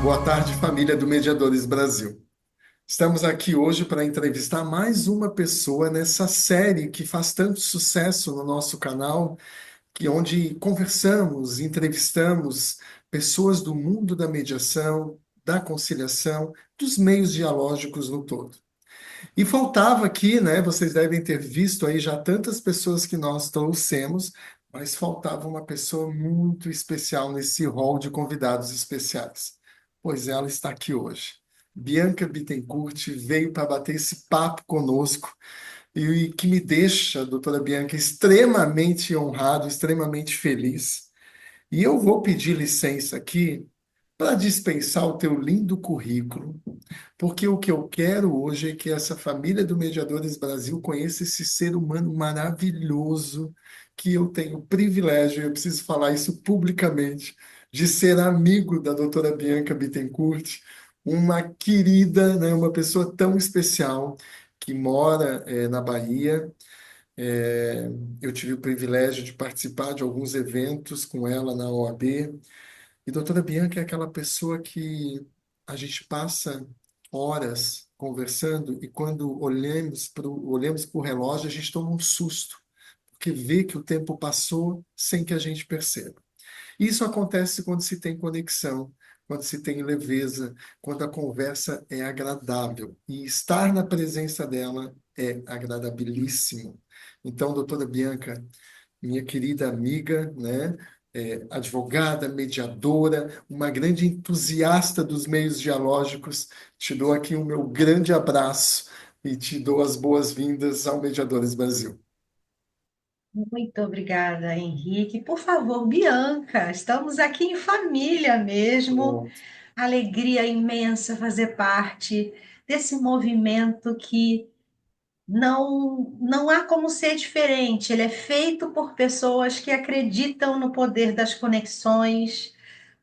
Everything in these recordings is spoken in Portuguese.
Boa tarde, família do Mediadores Brasil. Estamos aqui hoje para entrevistar mais uma pessoa nessa série que faz tanto sucesso no nosso canal, onde conversamos, entrevistamos pessoas do mundo da mediação, da conciliação, dos meios dialógicos no todo. E faltava aqui, né? Vocês devem ter visto aí já tantas pessoas que nós trouxemos, mas faltava uma pessoa muito especial nesse hall de convidados especiais. Pois ela está aqui hoje. Bianca Bittencourt veio para bater esse papo conosco e que me deixa, doutora Bianca, extremamente honrado, extremamente feliz. E eu vou pedir licença aqui para dispensar o teu lindo currículo, porque o que eu quero hoje é que essa família do Mediadores Brasil conheça esse ser humano maravilhoso que eu tenho o privilégio, eu preciso falar isso publicamente, de ser amigo da doutora Bianca Bittencourt, uma querida, né, uma pessoa tão especial que mora na Bahia. Eh, eu tive o privilégio de participar de alguns eventos com ela na OAB. E doutora Bianca é aquela pessoa que a gente passa horas conversando e quando olhamos para o relógio, a gente toma um susto, porque vê que o tempo passou sem que a gente perceba. Isso acontece quando se tem conexão, quando se tem leveza, quando a conversa é agradável. E estar na presença dela é agradabilíssimo. Então, doutora Bianca, minha querida amiga, né? Advogada, mediadora, uma grande entusiasta dos meios dialógicos, te dou aqui o meu grande abraço e te dou as boas-vindas ao Mediadores Brasil. Muito obrigada, Henrique. Por favor, Bianca, estamos aqui em família mesmo. Pronto. Alegria imensa fazer parte desse movimento que não há como ser diferente. Ele é feito por pessoas que acreditam no poder das conexões,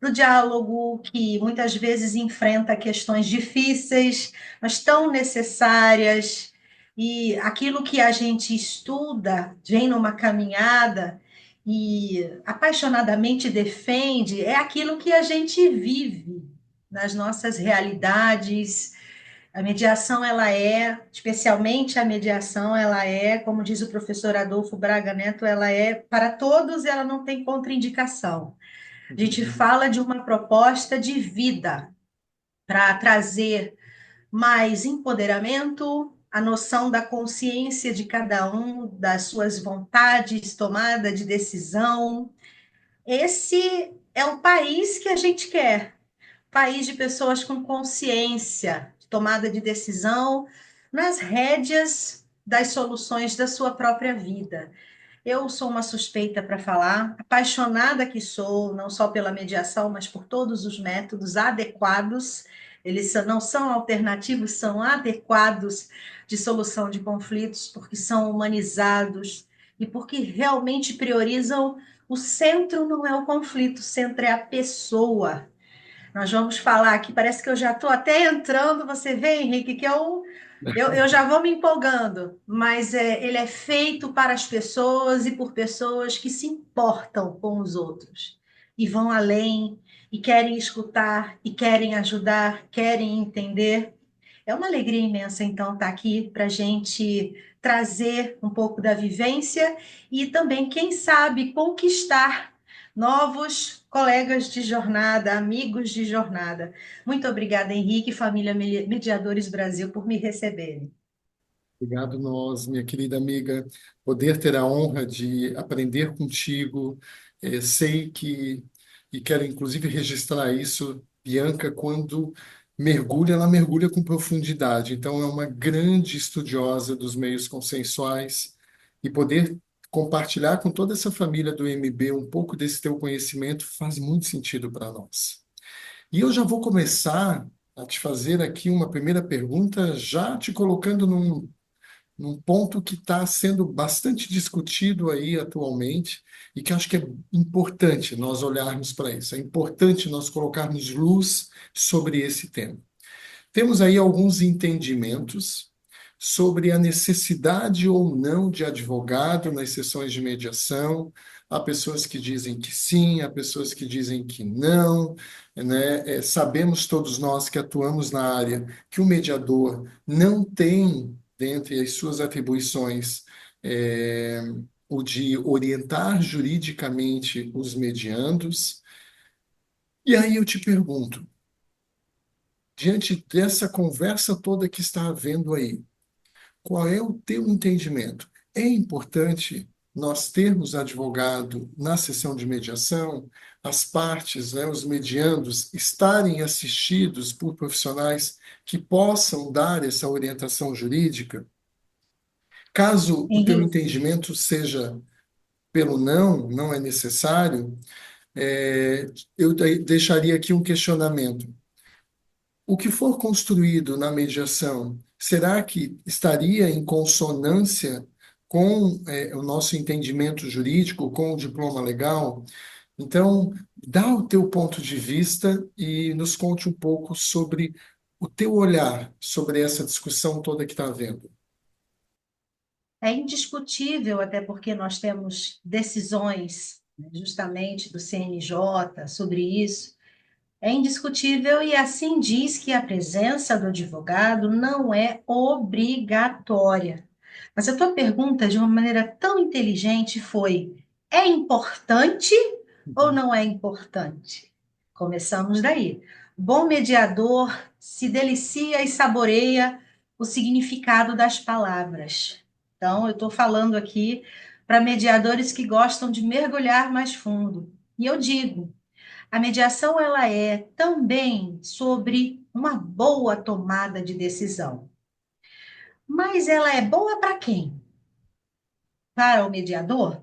do diálogo, que muitas vezes enfrenta questões difíceis, mas tão necessárias. E aquilo que a gente estuda, vem numa caminhada e apaixonadamente defende, é aquilo que a gente vive nas nossas realidades. A mediação, ela é, especialmente a mediação, ela é, como diz o professor Adolfo Braga Neto, ela é para todos, ela não tem contraindicação. A gente Uhum. fala de uma proposta de vida para trazer mais empoderamento, a noção da consciência de cada um, das suas vontades, tomada de decisão. Esse é o país que a gente quer, país de pessoas com consciência, de tomada de decisão, nas rédeas das soluções da sua própria vida. Eu sou uma suspeita para falar, apaixonada que sou, não só pela mediação, mas por todos os métodos adequados. Não são alternativos, são adequados de solução de conflitos, porque são humanizados e porque realmente priorizam o centro não é o conflito, o centro é a pessoa. Nós vamos falar aqui, parece que eu já estou até entrando, você vê, Henrique, que eu já vou me empolgando, mas ele é feito para as pessoas e por pessoas que se importam com os outros e vão além e querem escutar e querem ajudar, querem entender. É uma alegria imensa, então, estar aqui para a gente trazer um pouco da vivência e também, quem sabe, conquistar novos colegas de jornada, amigos de jornada. Muito obrigada, Henrique e família Mediadores Brasil, por me receberem. Obrigado nós, minha querida amiga, poder ter a honra de aprender contigo. Sei que, e quero inclusive registrar isso, Bianca, quando mergulha, ela mergulha com profundidade. Então, é uma grande estudiosa dos meios consensuais e poder compartilhar com toda essa família do MB um pouco desse teu conhecimento faz muito sentido para nós. E eu já vou começar a te fazer aqui uma primeira pergunta, já te colocando num ponto que está sendo bastante discutido aí atualmente e que acho que é importante nós olharmos para isso. É importante nós colocarmos luz sobre esse tema. Temos aí alguns entendimentos sobre a necessidade ou não de advogado nas sessões de mediação. Há pessoas que dizem que sim, há pessoas que dizem que não, né? Sabemos todos nós que atuamos na área que o mediador não tem, dentre as suas atribuições, é, o de orientar juridicamente os mediandos. E aí eu te pergunto, diante dessa conversa toda que está havendo aí, qual é o teu entendimento? É importante nós termos advogado na sessão de mediação, as partes, né, os mediandos, estarem assistidos por profissionais que possam dar essa orientação jurídica? Caso o teu Henrique, entendimento seja pelo não, não é necessário, eu deixaria aqui um questionamento. O que for construído na mediação, será que estaria em consonância com o nosso entendimento jurídico, com o diploma legal? Então, dá o teu ponto de vista e nos conte um pouco sobre o teu olhar sobre essa discussão toda que está havendo. é indiscutível, até porque nós temos decisões, né, justamente do CNJ sobre isso. É indiscutível e assim diz que a presença do advogado não é obrigatória. Mas a tua pergunta, de uma maneira tão inteligente, foi: é importante ou Uhum. não é importante? Começamos daí. Bom mediador se delicia e saboreia o significado das palavras. Então, eu estou falando aqui para mediadores que gostam de mergulhar mais fundo. E eu digo, a mediação ela é também sobre uma boa tomada de decisão. Mas ela é boa para quem? Para o mediador?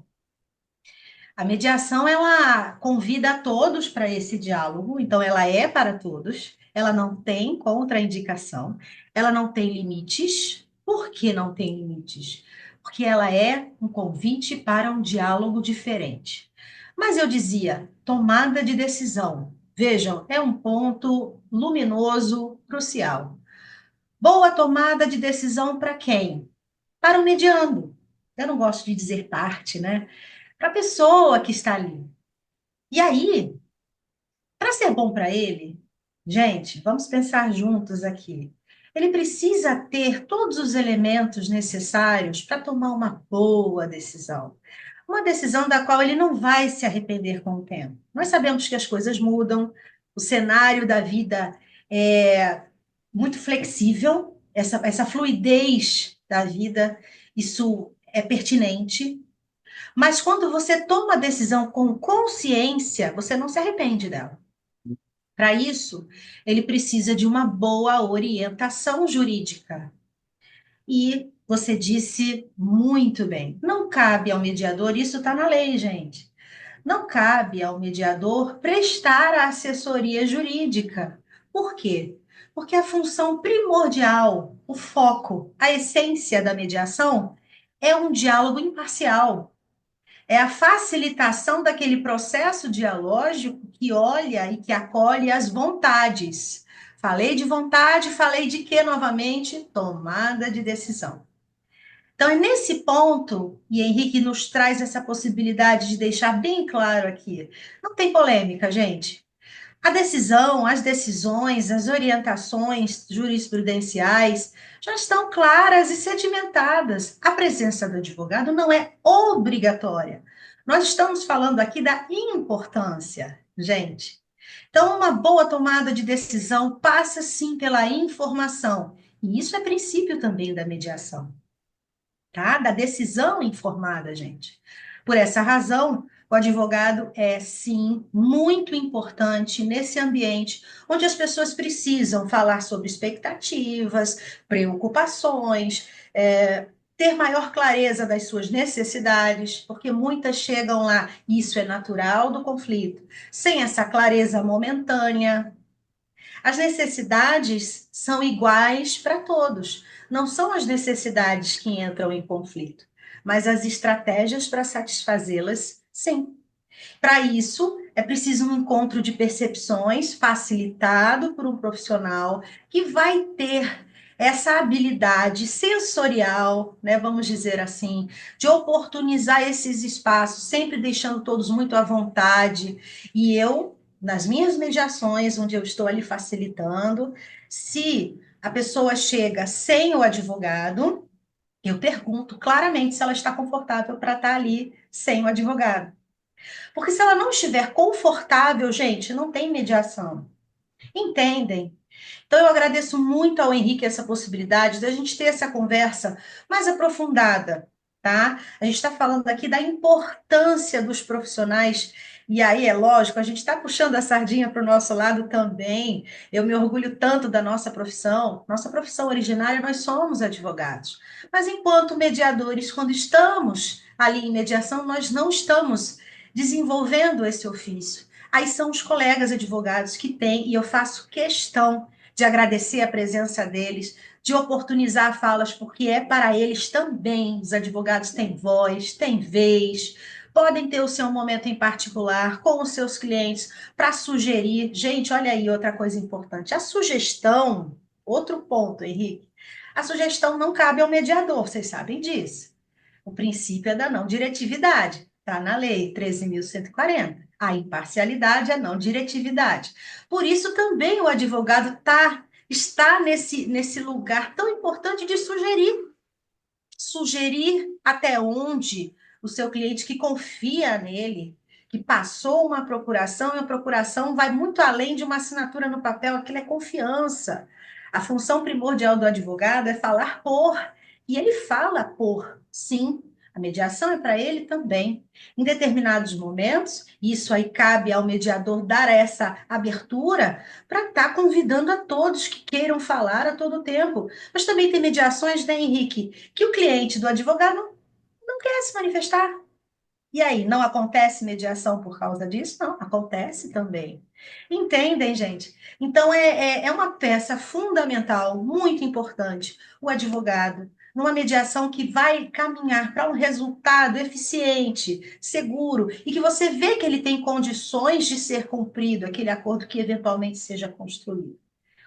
A mediação ela convida a todos para esse diálogo, então ela é para todos. Ela não tem contraindicação, ela não tem limites. Por que não tem limites? Porque ela é um convite para um diálogo diferente. Mas eu dizia, tomada de decisão. Vejam, é um ponto luminoso, crucial. Boa tomada de decisão para quem? Para o mediando. Eu não gosto de dizer parte, né? Para a pessoa que está ali. E aí, para ser bom para ele, gente, vamos pensar juntos aqui. Ele precisa ter todos os elementos necessários para tomar uma boa decisão. Uma decisão da qual ele não vai se arrepender com o tempo. Nós sabemos que as coisas mudam, o cenário da vida é muito flexível, essa fluidez da vida, isso é pertinente. Mas quando você toma a decisão com consciência, você não se arrepende dela. Para isso, ele precisa de uma boa orientação jurídica. E você disse muito bem: não cabe ao mediador, isso está na lei, gente. Não cabe ao mediador prestar a assessoria jurídica. Por quê? Porque a função primordial, o foco, a essência da mediação é um diálogo imparcial. É a facilitação daquele processo dialógico que olha e que acolhe as vontades. Falei de vontade, falei de quê novamente? Tomada de decisão. Então, é nesse ponto, e Henrique nos traz essa possibilidade de deixar bem claro aqui: não tem polêmica, gente. A decisão, as decisões, as orientações jurisprudenciais já estão claras e sedimentadas. A presença do advogado não é obrigatória. Nós estamos falando aqui da importância, gente. Então, uma boa tomada de decisão passa sim pela informação. E isso é princípio também da mediação, tá? Da decisão informada, gente. Por essa razão, o advogado é, sim, muito importante nesse ambiente onde as pessoas precisam falar sobre expectativas, preocupações, ter maior clareza das suas necessidades, porque muitas chegam lá, e isso é natural do conflito, sem essa clareza momentânea. As necessidades são iguais para todos. Não são as necessidades que entram em conflito, mas as estratégias para satisfazê-las, sim. Para isso, é preciso um encontro de percepções facilitado por um profissional que vai ter essa habilidade sensorial, né, vamos dizer assim, de oportunizar esses espaços, sempre deixando todos muito à vontade. E eu, nas minhas mediações, onde eu estou ali facilitando, se a pessoa chega sem o advogado, eu pergunto claramente se ela está confortável para estar ali sem o advogado. Porque se ela não estiver confortável, gente, não tem mediação. Entendem? Então, eu agradeço muito ao Henrique essa possibilidade da gente ter essa conversa mais aprofundada, tá? A gente está falando aqui da importância dos profissionais, e aí é lógico, a gente está puxando a sardinha para o nosso lado também. Eu me orgulho tanto da nossa profissão originária, nós somos advogados. Mas enquanto mediadores, quando estamos ali em mediação, nós não estamos desenvolvendo esse ofício. Aí são os colegas advogados que têm, e eu faço questão de agradecer a presença deles, de oportunizar falas, porque é para eles também. Os advogados têm voz, têm vez, podem ter o seu momento em particular com os seus clientes para sugerir. Gente, olha aí outra coisa importante: a sugestão, outro ponto, Henrique. A sugestão não cabe ao mediador, vocês sabem disso. O princípio é da não diretividade, está na lei 13.140. A imparcialidade é não diretividade. Por isso também o advogado está nesse lugar tão importante de sugerir até onde o seu cliente que confia nele, que passou uma procuração, e a procuração vai muito além de uma assinatura no papel, aquilo é confiança. A função primordial do advogado é falar por, e ele fala por, sim. A mediação é para ele também. Em determinados momentos, isso aí cabe ao mediador dar essa abertura para estar convidando a todos que queiram falar a todo tempo. Mas também tem mediações, né, Henrique, que o cliente do advogado não quer se manifestar. E aí, não acontece mediação por causa disso? Não, acontece também. Entendem, gente? Então, é uma peça fundamental, muito importante, o advogado, numa mediação que vai caminhar para um resultado eficiente, seguro, e que você vê que ele tem condições de ser cumprido, aquele acordo que eventualmente seja construído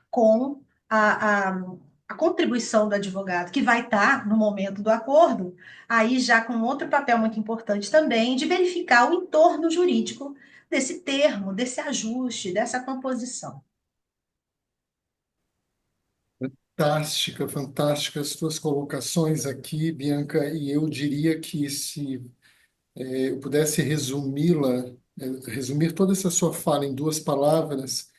com a contribuição do advogado, que vai estar no momento do acordo, aí já com outro papel muito importante também, de verificar o entorno jurídico desse termo, desse ajuste, dessa composição. Fantástica, fantástica as tuas colocações aqui, Bianca, e eu diria que se eu pudesse resumir toda essa sua fala em duas palavras,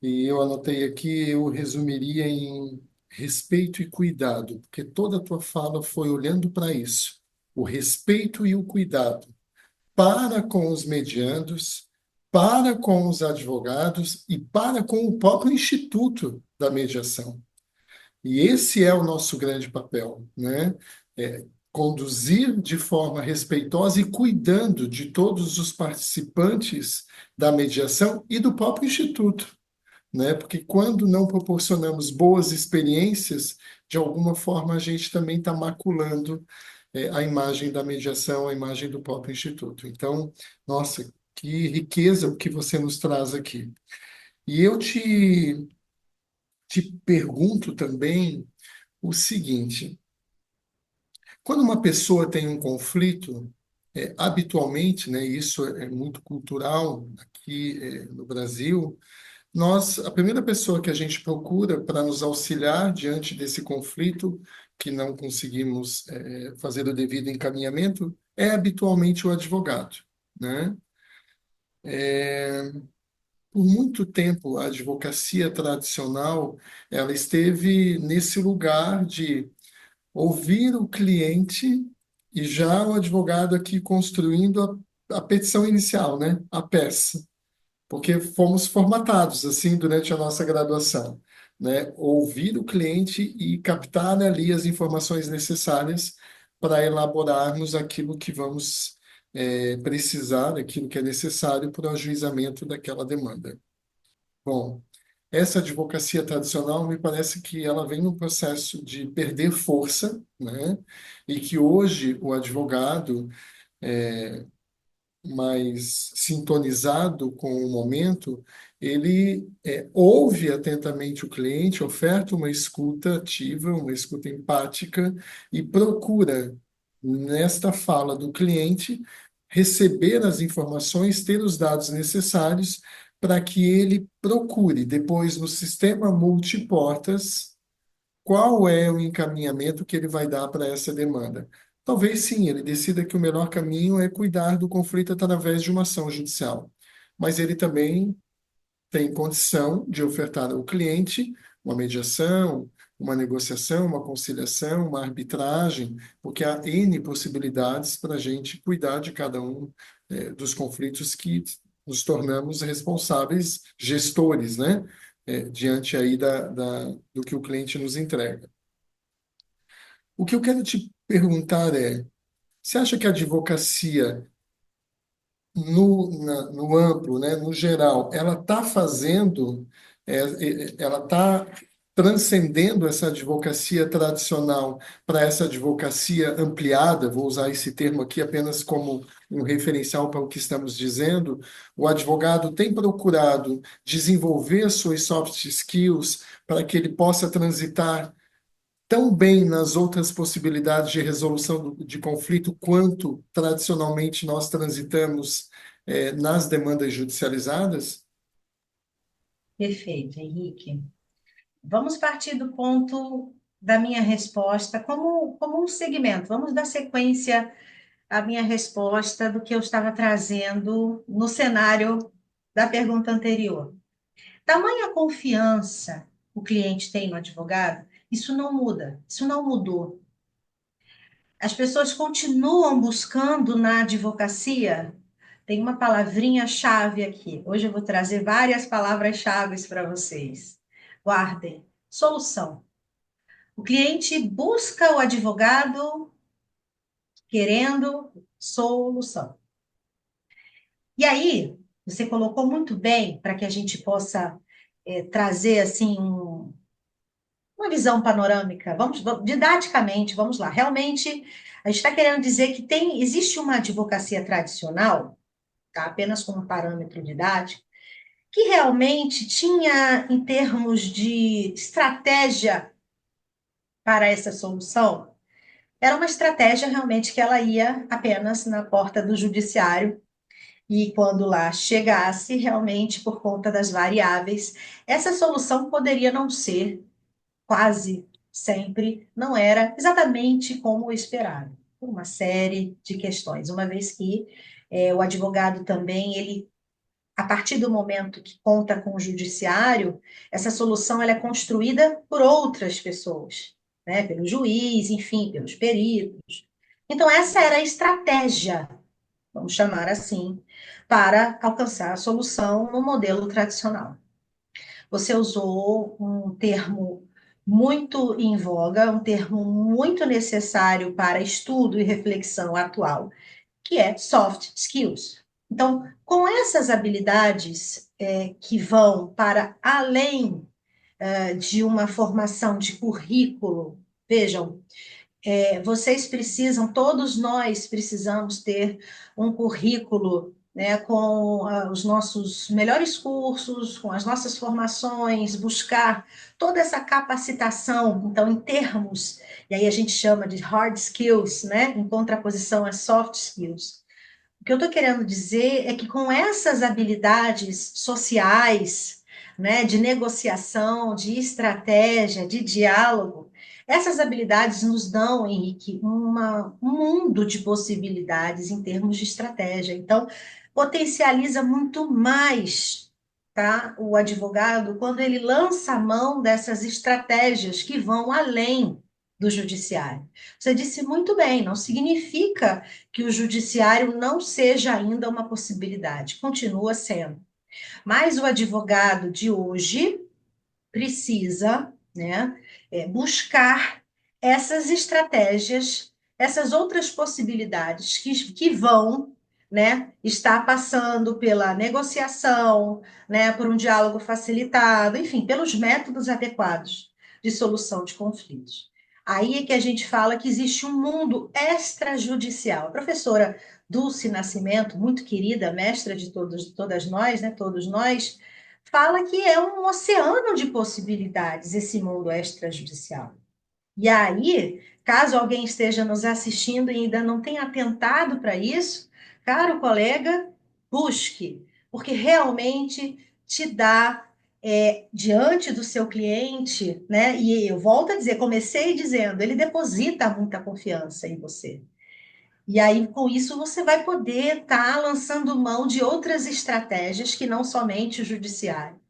e eu anotei aqui, eu resumiria em respeito e cuidado, porque toda a tua fala foi olhando para isso, o respeito e o cuidado para com os mediandos, para com os advogados e para com o próprio instituto da mediação. E esse é o nosso grande papel, né? Conduzir de forma respeitosa e cuidando de todos os participantes da mediação e do próprio instituto, né? Porque quando não proporcionamos boas experiências, de alguma forma a gente também está maculando a imagem da mediação, a imagem do próprio instituto. Então, nossa, que riqueza o que você nos traz aqui. E eu te pergunto também o seguinte: quando uma pessoa tem um conflito, habitualmente, né, isso é muito cultural aqui no Brasil, a primeira pessoa que a gente procura para nos auxiliar diante desse conflito, que não conseguimos fazer o devido encaminhamento, é habitualmente o advogado, né? Por muito tempo, a advocacia tradicional, ela esteve nesse lugar de ouvir o cliente e já o advogado aqui construindo a petição inicial, né? A peça, porque fomos formatados assim durante a nossa graduação, né? Ouvir o cliente e captar ali as informações necessárias para elaborarmos aquilo que vamos precisar, aquilo que é necessário para o ajuizamento daquela demanda. Bom, essa advocacia tradicional me parece que ela vem num processo de perder força, né? E que hoje o advogado mais sintonizado com o momento, ele ouve atentamente o cliente, oferta uma escuta ativa, uma escuta empática e procura, nesta fala do cliente, receber as informações, ter os dados necessários para que ele procure depois no sistema multiportas qual é o encaminhamento que ele vai dar para essa demanda. Talvez sim, ele decida que o melhor caminho é cuidar do conflito através de uma ação judicial, mas ele também tem condição de ofertar ao cliente uma mediação, uma negociação, uma conciliação, uma arbitragem, porque há N possibilidades para a gente cuidar de cada um dos conflitos que nos tornamos responsáveis, gestores, né? Diante aí do que o cliente nos entrega. O que eu quero te perguntar é, você acha que a advocacia, no amplo, né, no geral, ela está fazendo, ela está transcendendo essa advocacia tradicional para essa advocacia ampliada? Vou usar esse termo aqui apenas como um referencial para o que estamos dizendo. O advogado tem procurado desenvolver suas soft skills para que ele possa transitar tão bem nas outras possibilidades de resolução de conflito quanto tradicionalmente nós transitamos nas demandas judicializadas? Perfeito, Henrique. Vamos partir do ponto da minha resposta como um segmento. Vamos dar sequência à minha resposta do que eu estava trazendo no cenário da pergunta anterior. Tamanha confiança o cliente tem no advogado, isso não muda, isso não mudou. As pessoas continuam buscando na advocacia. Tem uma palavrinha-chave aqui. Hoje eu vou trazer várias palavras-chave para vocês. Guardem. Solução. O cliente busca o advogado querendo solução. E aí, você colocou muito bem para que a gente possa trazer assim uma visão panorâmica. Didaticamente, vamos lá. Realmente, a gente está querendo dizer que existe uma advocacia tradicional, tá? Apenas como parâmetro didático, que realmente tinha, em termos de estratégia para essa solução, era uma estratégia realmente que ela ia apenas na porta do judiciário e quando lá chegasse, realmente por conta das variáveis, essa solução poderia não ser quase sempre não era exatamente como esperado, por uma série de questões, uma vez que o advogado também, ele, a partir do momento que conta com o judiciário, essa solução ela é construída por outras pessoas, né, pelo juiz, enfim, pelos peritos. Então, essa era a estratégia, vamos chamar assim, para alcançar a solução no modelo tradicional. Você usou um termo muito em voga, um termo muito necessário para estudo e reflexão atual, que é soft skills. Então, com essas habilidades que vão para além de uma formação de currículo, vejam, vocês precisam, todos nós precisamos ter um currículo, né, com os nossos melhores cursos, com as nossas formações, buscar toda essa capacitação, então, em termos, e aí a gente chama de hard skills, né, em contraposição às soft skills. O que eu estou querendo dizer é que com essas habilidades sociais, né, de negociação, de estratégia, de diálogo, essas habilidades nos dão, Henrique, um mundo de possibilidades em termos de estratégia. Então, potencializa muito mais, tá, o advogado quando ele lança a mão dessas estratégias que vão além do judiciário. Você disse muito bem, não significa que o judiciário não seja ainda uma possibilidade, continua sendo. Mas o advogado de hoje precisa, né, buscar essas estratégias, essas outras possibilidades que vão, né, estar passando pela negociação, né, por um diálogo facilitado, enfim, pelos métodos adequados de solução de conflitos. Aí é que a gente fala que existe um mundo extrajudicial. A professora Dulce Nascimento, muito querida, mestra de todas nós, né, todos nós, fala que é um oceano de possibilidades esse mundo extrajudicial. E aí, caso alguém esteja nos assistindo e ainda não tenha atentado para isso, caro colega, busque, porque realmente te dá, diante do seu cliente, né? E eu volto a dizer, comecei dizendo, ele deposita muita confiança em você. E aí, com isso, você vai poder estar lançando mão de outras estratégias que não somente o judiciário.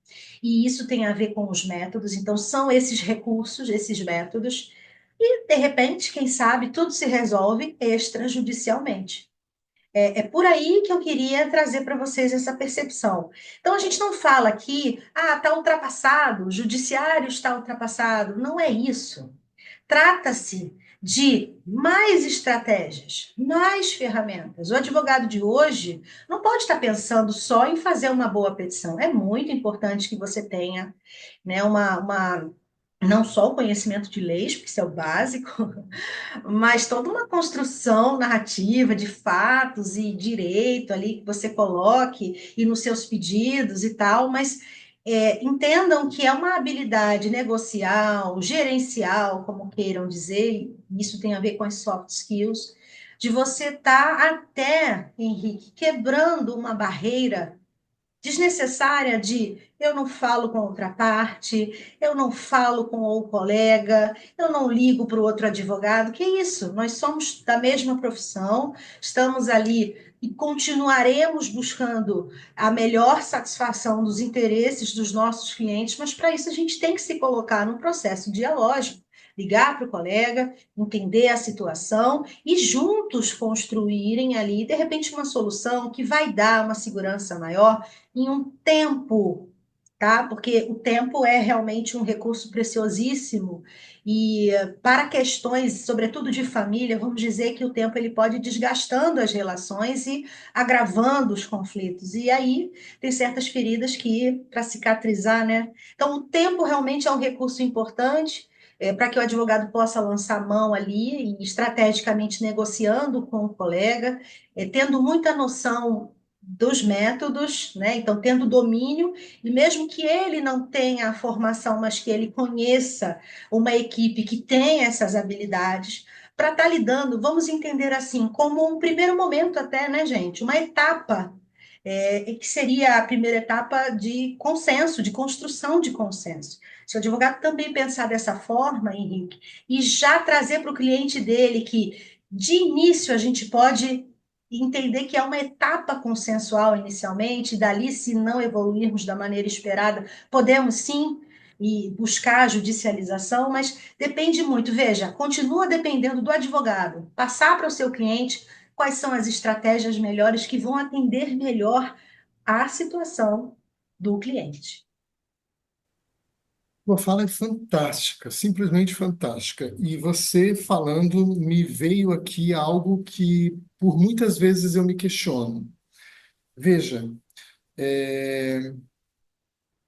E isso tem a ver com os métodos, então são esses recursos, esses métodos, e de repente, quem sabe, tudo se resolve extrajudicialmente. É por aí que eu queria trazer para vocês essa percepção. Então, a gente não fala aqui, está ultrapassado, o judiciário está ultrapassado. Não é isso. Trata-se de mais estratégias, mais ferramentas. O advogado de hoje não pode estar pensando só em fazer uma boa petição. É muito importante que você tenha, né, não só o conhecimento de leis, porque isso é o básico, mas toda uma construção narrativa de fatos e direito ali que você coloque e nos seus pedidos e tal, mas entendam que é uma habilidade negocial, gerencial, como queiram dizer, isso tem a ver com as soft skills, de você estar até, Henrique, quebrando uma barreira desnecessária de eu não falo com outra parte, eu não falo com o colega, eu não ligo para o outro advogado. Que isso? Nós somos da mesma profissão, estamos ali e continuaremos buscando a melhor satisfação dos interesses dos nossos clientes, mas para isso a gente tem que se colocar num processo dialógico, ligar para o colega, entender a situação e juntos construírem ali, de repente, uma solução que vai dar uma segurança maior em um tempo, tá? Porque o tempo é realmente um recurso preciosíssimo e para questões, sobretudo de família, vamos dizer que o tempo ele pode ir desgastando as relações e agravando os conflitos. E aí tem certas feridas que para cicatrizar, né? Então o tempo realmente é um recurso importante. Para que o advogado possa lançar mão ali e estrategicamente negociando com o colega, tendo muita noção dos métodos, né? Então, tendo domínio, e mesmo que ele não tenha a formação, mas que ele conheça uma equipe que tem essas habilidades, para estar lidando, vamos entender assim, como um primeiro momento até, né, gente? Uma etapa, que seria a primeira etapa de consenso, de construção de consenso. Se o advogado também pensar dessa forma, Henrique, e já trazer para o cliente dele que de início a gente pode entender que é uma etapa consensual inicialmente, e dali, se não evoluirmos da maneira esperada, podemos sim e buscar a judicialização, mas depende muito. Veja, continua dependendo do advogado, passar para o seu cliente quais são as estratégias melhores que vão atender melhor a situação do cliente. Sua fala é fantástica, simplesmente fantástica. E você falando me veio aqui algo que por muitas vezes eu me questiono. Veja, é,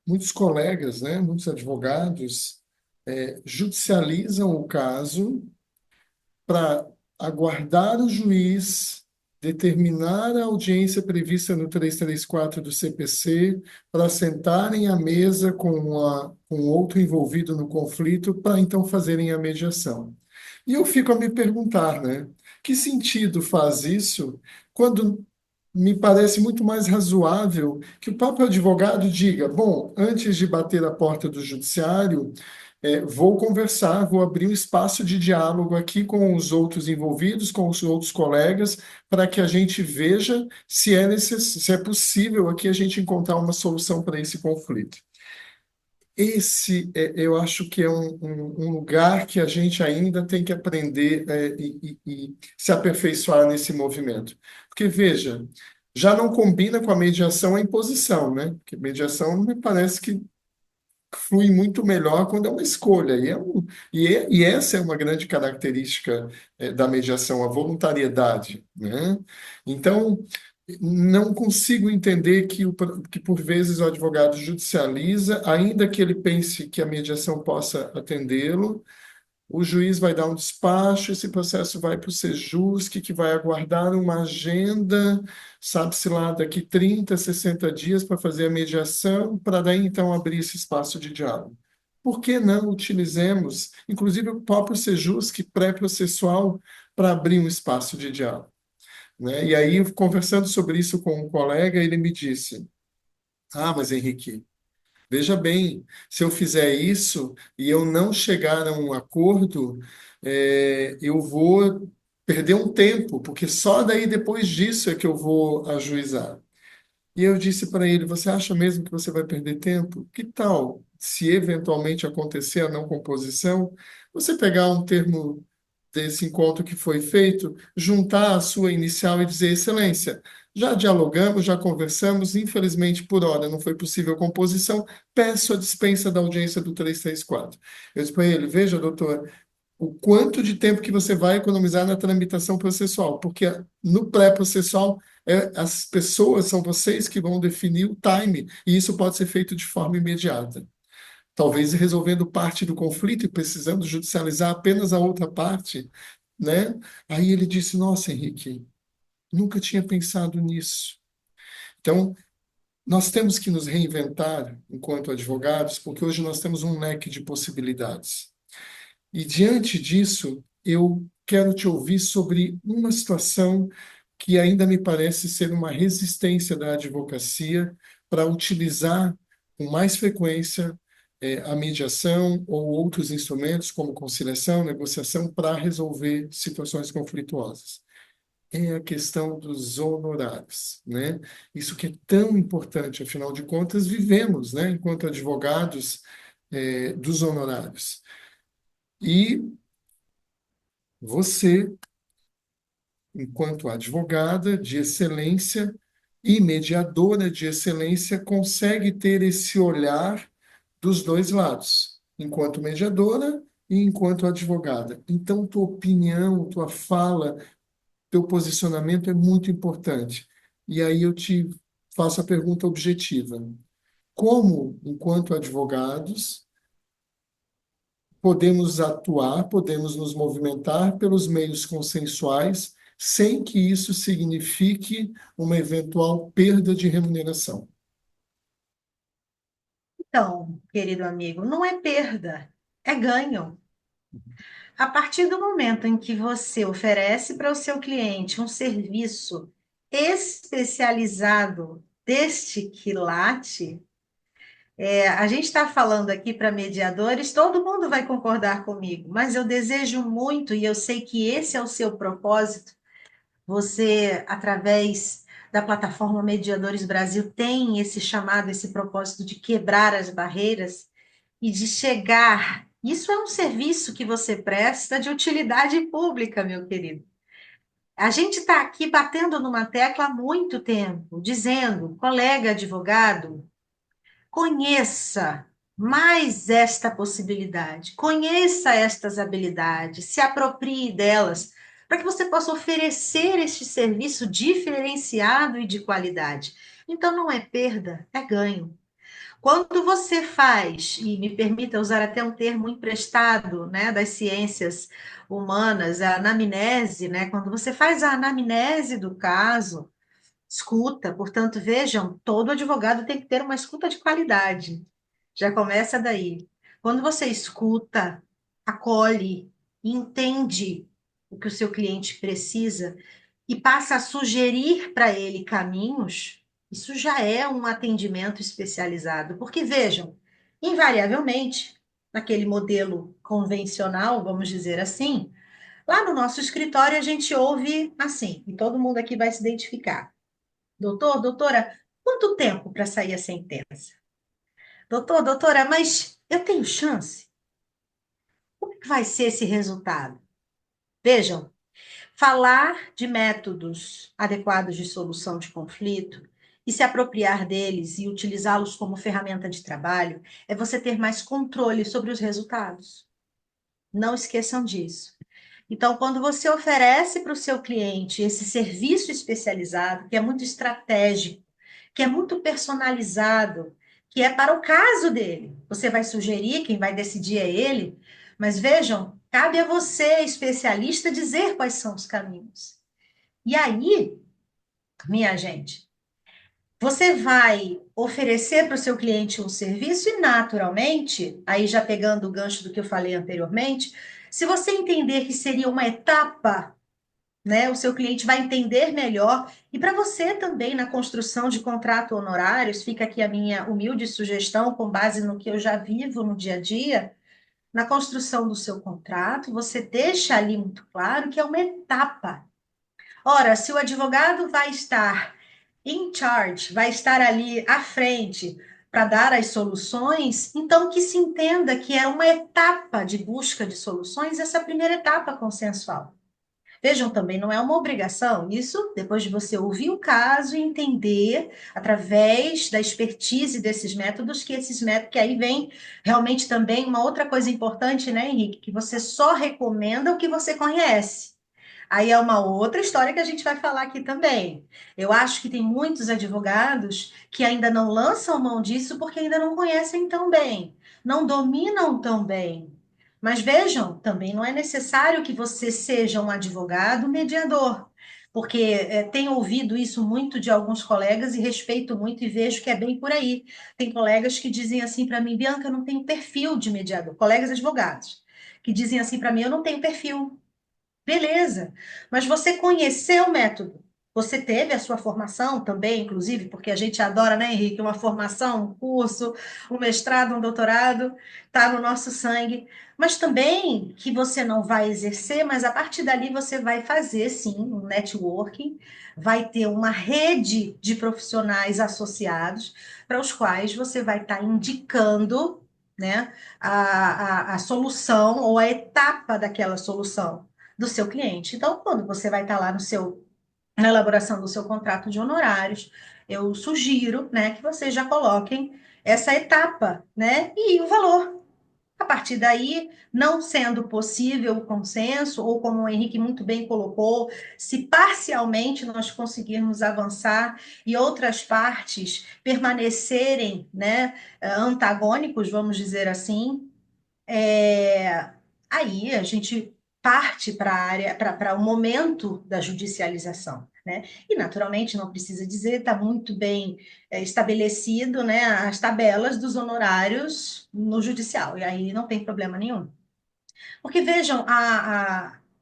muitos colegas, né, muitos advogados, judicializam o caso para aguardar o juiz determinar a audiência prevista no 334 do CPC, para sentarem à mesa com outro envolvido no conflito, para então fazerem a mediação. E eu fico a me perguntar, né? Que sentido faz isso quando me parece muito mais razoável que o próprio advogado diga: bom, antes de bater a porta do judiciário, vou conversar, vou abrir um espaço de diálogo aqui com os outros envolvidos, com os outros colegas, para que a gente veja se é possível aqui a gente encontrar uma solução para esse conflito. Eu acho que é um lugar que a gente ainda tem que aprender, e se aperfeiçoar nesse movimento. Porque, veja, já não combina com a mediação a imposição, né? Porque mediação me parece que flui muito melhor quando é uma escolha. E essa é uma grande característica, da mediação, a voluntariedade, né? Então, não consigo entender que por vezes o advogado judicializa, ainda que ele pense que a mediação possa atendê-lo, o juiz vai dar um despacho, esse processo vai para o Sejusc, que vai aguardar uma agenda, sabe-se lá, daqui 30, 60 dias para fazer a mediação, para daí então abrir esse espaço de diálogo. Por que não utilizemos, inclusive o próprio Sejusc pré-processual, para abrir um espaço de diálogo? Né? E aí, conversando sobre isso com um colega, ele me disse: Ah, mas Henrique, veja bem, se eu fizer isso e eu não chegar a um acordo, eu vou perder um tempo, porque só daí depois disso é que eu vou ajuizar. E eu disse para ele: Você acha mesmo que você vai perder tempo? Que tal, se eventualmente acontecer a não composição, você pegar um termo desse encontro que foi feito, juntar a sua inicial e dizer: Excelência, já dialogamos, já conversamos, infelizmente por hora não foi possível composição, peço a dispensa da audiência do 334. Eu disse para ele: Veja, doutor, o quanto de tempo que você vai economizar na tramitação processual, porque no pré-processual as pessoas são vocês que vão definir o time, e isso pode ser feito de forma imediata. Talvez resolvendo parte do conflito e precisando judicializar apenas a outra parte, né? Aí ele disse: Nossa, Henrique, nunca tinha pensado nisso. Então, nós temos que nos reinventar enquanto advogados, porque hoje nós temos um leque de possibilidades. E diante disso, eu quero te ouvir sobre uma situação que ainda me parece ser uma resistência da advocacia para utilizar com mais frequência a mediação ou outros instrumentos como conciliação, negociação para resolver situações conflituosas. É a questão dos honorários, né? Isso que é tão importante, afinal de contas, vivemos, né, enquanto advogados, dos honorários. E você, enquanto advogada de excelência e mediadora de excelência, consegue ter esse olhar dos dois lados, enquanto mediadora e enquanto advogada. Então, tua opinião, tua fala, teu posicionamento é muito importante. E aí eu te faço a pergunta objetiva: como, enquanto advogados, podemos atuar, podemos nos movimentar pelos meios consensuais, sem que isso signifique uma eventual perda de remuneração? Então, querido amigo, não é perda, é ganho. A partir do momento em que você oferece para o seu cliente um serviço especializado deste quilate, a gente está falando aqui para mediadores, todo mundo vai concordar comigo, mas eu desejo muito, e eu sei que esse é o seu propósito, você, através da plataforma Mediadores Brasil, tem esse chamado, esse propósito de quebrar as barreiras e de chegar. Isso é um serviço que você presta de utilidade pública, meu querido. A gente está aqui batendo numa tecla há muito tempo, dizendo, colega advogado, conheça mais esta possibilidade, conheça estas habilidades, se aproprie delas, para que você possa oferecer este serviço diferenciado e de qualidade. Então, não é perda, é ganho. Quando você faz, e me permita usar até um termo emprestado, né, das ciências humanas, a anamnese, né, quando você faz a anamnese do caso, escuta, portanto, vejam, todo advogado tem que ter uma escuta de qualidade. Já começa daí. Quando você escuta, acolhe, entende o que o seu cliente precisa e passa a sugerir para ele caminhos, isso já é um atendimento especializado. Porque vejam, invariavelmente, naquele modelo convencional, vamos dizer assim, lá no nosso escritório a gente ouve assim, e todo mundo aqui vai se identificar. Doutor, doutora, quanto tempo para sair a sentença? Doutor, doutora, mas eu tenho chance? Como é que vai ser esse resultado? Vejam, falar de métodos adequados de solução de conflito e se apropriar deles e utilizá-los como ferramenta de trabalho é você ter mais controle sobre os resultados. Não esqueçam disso. Então, quando você oferece para o seu cliente esse serviço especializado, que é muito estratégico, que é muito personalizado, que é para o caso dele, você vai sugerir, quem vai decidir é ele, mas vejam, Cabe a você, especialista, dizer quais são os caminhos. E aí, minha gente, você vai oferecer para o seu cliente um serviço e, naturalmente, aí já pegando o gancho do que eu falei anteriormente, se você entender que seria uma etapa, né, o seu cliente vai entender melhor. E para você também, na construção de contrato honorários, fica aqui a minha humilde sugestão, com base no que eu já vivo no dia a dia, na construção do seu contrato, você deixa ali muito claro que é uma etapa. Ora, se o advogado vai estar in charge, vai estar ali à frente para dar as soluções, então que se entenda que é uma etapa de busca de soluções, essa primeira etapa consensual. Vejam, também não é uma obrigação, isso depois de você ouvir o caso e entender, através da expertise desses métodos, que esses métodos, que aí vem realmente também uma outra coisa importante, né, Henrique, que você só recomenda o que você conhece. Aí é uma outra história que a gente vai falar aqui também. Eu acho que tem muitos advogados que ainda não lançam mão disso porque ainda não conhecem tão bem, não dominam tão bem. Mas vejam, também não é necessário que você seja um advogado mediador, porque tenho ouvido isso muito de alguns colegas e respeito muito e vejo que é bem por aí. Tem colegas que dizem assim para mim, Bianca, eu não tenho perfil de mediador, colegas advogados, que dizem assim para mim, eu não tenho perfil. Beleza, mas você conheceu o método. Você teve a sua formação também, inclusive, porque a gente adora, né, Henrique? Uma formação, um curso, um mestrado, um doutorado, está no nosso sangue. Mas também que você não vai exercer, mas a partir dali você vai fazer, sim, um networking, vai ter uma rede de profissionais associados para os quais você vai estar indicando, né, a solução ou a etapa daquela solução do seu cliente. Então, quando você vai estar lá no seu, na elaboração do seu contrato de honorários, eu sugiro, né, que vocês já coloquem essa etapa, né, e o valor. A partir daí, não sendo possível o consenso, ou como o Henrique muito bem colocou, se parcialmente nós conseguirmos avançar e outras partes permanecerem, né, antagônicos, vamos dizer assim, é, aí a gente parte para a área, para o momento da judicialização, né? E naturalmente não precisa dizer, está muito bem estabelecido, né, as tabelas dos honorários no judicial, e aí não tem problema nenhum. Porque vejam,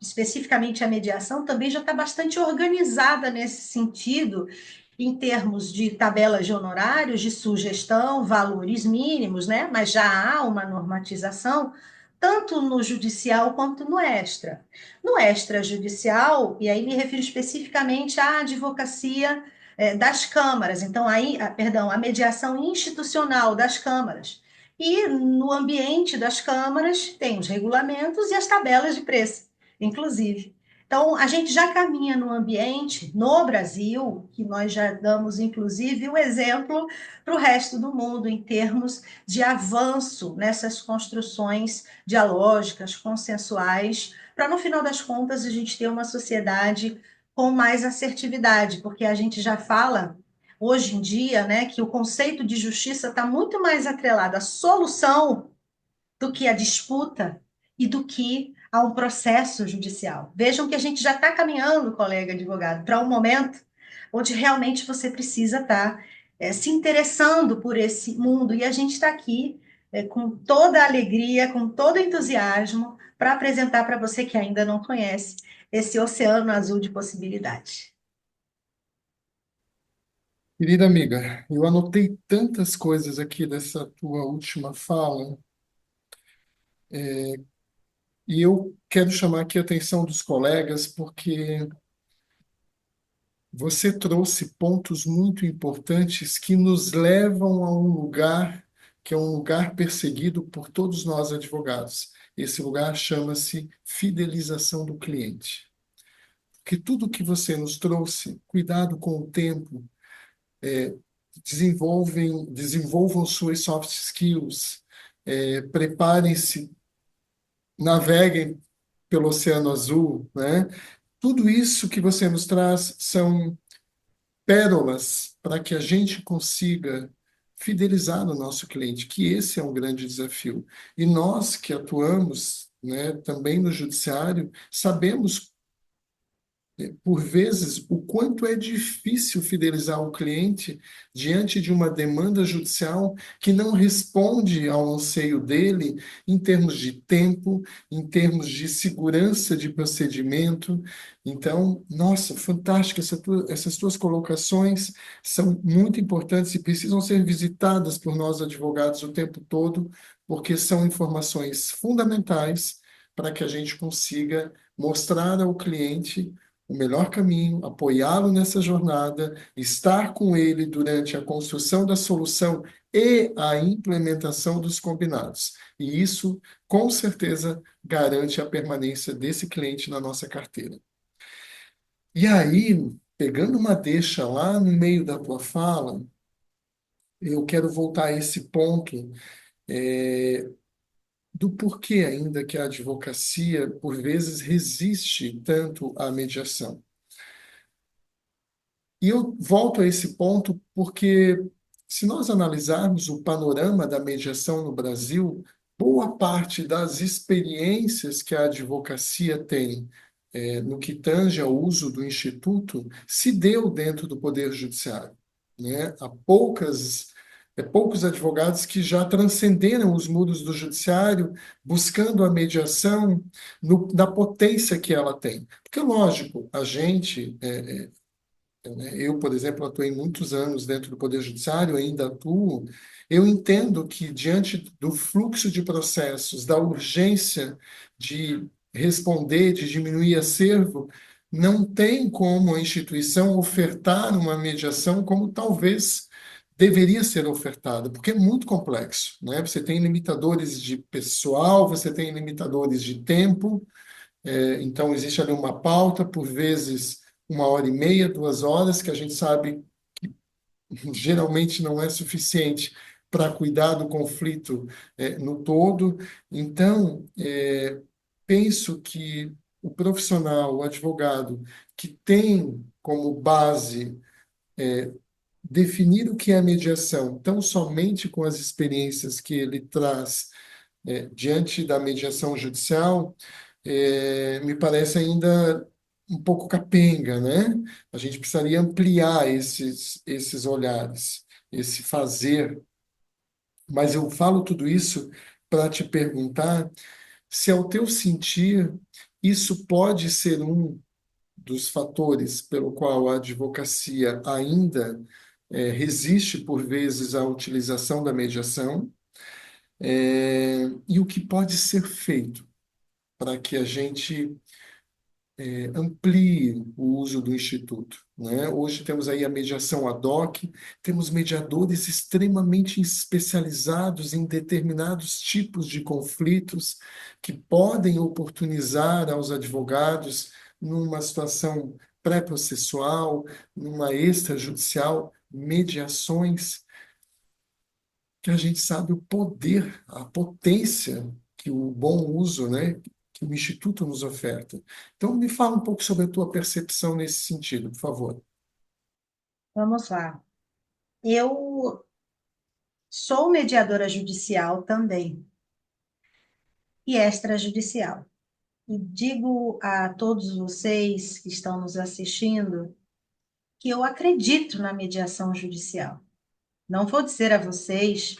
especificamente a mediação também já está bastante organizada nesse sentido, em termos de tabelas de honorários, de sugestão, valores mínimos, né? Mas já há uma normatização, tanto no judicial quanto no extra. No extrajudicial, e aí me refiro especificamente à advocacia das câmaras, então aí, perdão, a mediação institucional das câmaras. E no ambiente das câmaras tem os regulamentos e as tabelas de preço, inclusive. Então, a gente já caminha no ambiente, no Brasil, que nós já damos, inclusive, o exemplo para o resto do mundo, em termos de avanço nessas construções dialógicas, consensuais, para, no final das contas, a gente ter uma sociedade com mais assertividade, porque a gente já fala hoje em dia, né, que o conceito de justiça está muito mais atrelado à solução do que à disputa e do que a um processo judicial. Vejam que a gente já está caminhando, colega advogado, para um momento onde realmente você precisa estar se interessando por esse mundo e a gente está aqui com toda a alegria, com todo o entusiasmo para apresentar para você que ainda não conhece esse oceano azul de possibilidades. Querida amiga, eu anotei tantas coisas aqui dessa tua última fala, e eu quero chamar aqui a atenção dos colegas, porque você trouxe pontos muito importantes que nos levam a um lugar que é um lugar perseguido por todos nós advogados. Esse lugar chama-se fidelização do cliente. Porque tudo que você nos trouxe, cuidado com o tempo, desenvolvam suas soft skills, preparem-se, naveguem pelo Oceano Azul, né? Tudo isso que você nos traz são pérolas para que a gente consiga fidelizar o nosso cliente, que esse é um grande desafio. E nós que atuamos né, também no judiciário, sabemos por vezes, o quanto é difícil fidelizar o cliente diante de uma demanda judicial que não responde ao anseio dele em termos de tempo, em termos de segurança de procedimento. Então, nossa, fantástico, essas tuas colocações são muito importantes e precisam ser visitadas por nós advogados o tempo todo, porque são informações fundamentais para que a gente consiga mostrar ao cliente o melhor caminho, apoiá-lo nessa jornada, estar com ele durante a construção da solução e a implementação dos combinados. E isso, com certeza, garante a permanência desse cliente na nossa carteira. E aí, pegando uma deixa lá no meio da tua fala, eu quero voltar a esse ponto do porquê ainda que a advocacia, por vezes, resiste tanto à mediação. E eu volto a esse ponto porque, se nós analisarmos o panorama da mediação no Brasil, boa parte das experiências que a advocacia tem no que tange ao uso do instituto se deu dentro do Poder Judiciário, né? Há poucos advogados que já transcenderam os muros do judiciário buscando a mediação na potência que ela tem. Porque, lógico, a gente né? Eu, por exemplo, atuei muitos anos dentro do Poder Judiciário, ainda atuo. Eu entendo que, diante do fluxo de processos, da urgência de responder, de diminuir acervo, não tem como a instituição ofertar uma mediação como talvez deveria ser ofertada, porque é muito complexo, né? Você tem limitadores de pessoal, você tem limitadores de tempo, então, existe ali uma pauta, por vezes 1 hora e meia, 2 horas, que a gente sabe geralmente não é suficiente para cuidar do conflito no todo. Então, penso que o profissional, o advogado, que tem como base definir o que é mediação, tão somente com as experiências que ele traz diante da mediação judicial, me parece ainda um pouco capenga, né? A gente precisaria ampliar esses olhares, esse fazer. Mas eu falo tudo isso para te perguntar se, ao teu sentir, isso pode ser um dos fatores pelo qual a advocacia ainda resiste, por vezes, à utilização da mediação, e o que pode ser feito para que a gente amplie o uso do instituto, né? Hoje temos aí a mediação ad hoc, temos mediadores extremamente especializados em determinados tipos de conflitos que podem oportunizar aos advogados, numa situação pré-processual, numa extrajudicial, mediações que a gente sabe o poder, a potência que o bom uso, né, que o Instituto nos oferta. Então, me fala um pouco sobre a tua percepção nesse sentido, por favor. Vamos lá. Eu sou mediadora judicial também e extrajudicial. E digo a todos vocês que estão nos assistindo que eu acredito na mediação judicial. Não vou dizer a vocês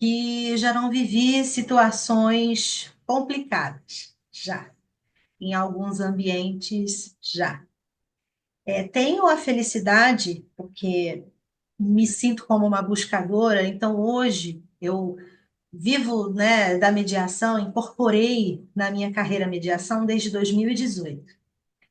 que já não vivi situações complicadas, já. Em alguns ambientes, já. Tenho a felicidade, porque me sinto como uma buscadora, então hoje eu vivo, né, da mediação, incorporei na minha carreira a mediação desde 2018.